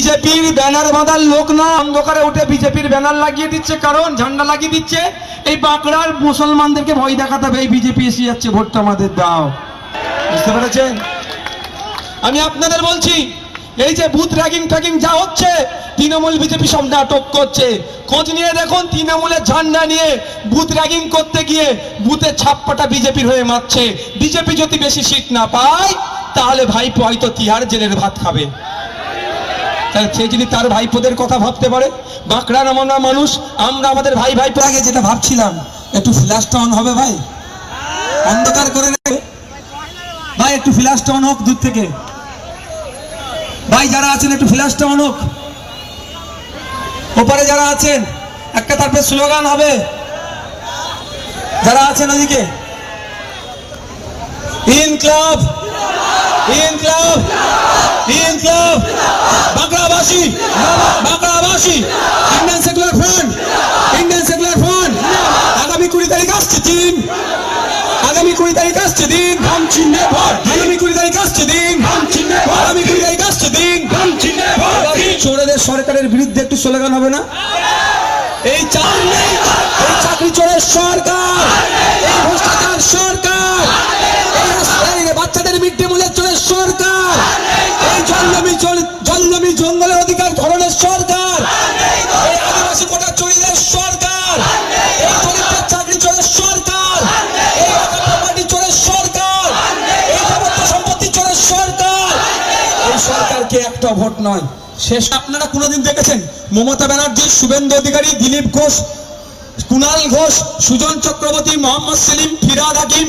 বিজেপির ব্যানার বাঁধার লোক না, অন্ধকারে উঠে বিজেপির ব্যানার লাগিয়ে দিচ্ছে, কারণ ঝান্ডা লাগিয়ে দিচ্ছে এই বাঁকড়ার মুসলমানদেরকে ভয় দেখাতে হবে, এই বিজেপি এসে যাচ্ছে, ভোটটা আমাদের দাও। বুঝতে পেরেছেন? আমি আপনাদের বলছি, এই যে বুথ র্যাগিং ট্র্যাগিং যা হচ্ছে, তৃণমূল বিজেপি সব নাটক করছে। খোঁজ নিয়ে দেখুন, তৃণমূলের ঝান্ডা নিয়ে বুথ র্যাগিং করতে গিয়ে বুথের ছাপ্পাটা বিজেপির হয়ে মারছে। বিজেপি যদি বেশি সিট না পায় তাহলে ভাইপো হয়তো তিহার জেলের ভাত খাবে। তাহলে সে যদি তার ভাইপোদের কথা ভাবতে পারে, বাঁকড়া নামানো মানুষ আমরা আমাদের ভাই ভাইপো। আগে যেটা ভাবছিলাম, একটু ফ্ল্যাশটা অন হবে ভাই, অন্ধকার করে নেবে ভাই, একটু ফ্ল্যাশটা অন হোক দূর থেকে ভাই, যারা আছেন একটু ফ্ল্যাশটা অন হোক, ওপারে যারা আছেন একটা তারপরে স্লোগান হবে, যারা আছেন ওদিকে, ইনকলাব ইনকলাব ইনকলাব, বাঁকড়াবাসী বাঁকড়াবাসী, Indian secular front Indian secular front, আগামী 20 তারিখ আসছে দিন, আগামী 20 তারিখ আসছে দিন, আগামী 20 তারিখ আসছে দিন, আগামী 20 তারিখ আসছে দিন, চোরেদের সরকারের বিরুদ্ধে একটু স্লোগান হবে না? এই চাকরি চোরের সরকার, এই ভ্রষ্টাচার সরকার, এই বাচ্চাদের মিড ডে মিলের চোরের সরকার, এই জলজমি জঙ্গলের অধিকার ধরনের সরকার, এই আদিবাসী কোটা চোরীদের সরকার, এই দরিদ্রের চাকরি চোরের সরকার, এই প্রপার্টি চোরের সরকার, এই যাবতীয় সম্পত্তি চোরের সরকার। এই সরকারকে একটা ভোট নয়, শেষ আপনারা কোনোদিন দেখেছেন মমতা ব্যানার্জি, শুভেন্দু অধিকারী, দিলীপ ঘোষ, কুণাল ঘোষ, সুজন চক্রবর্তী, মোহাম্মদ সেলিম, ফিরহাদ হাকিম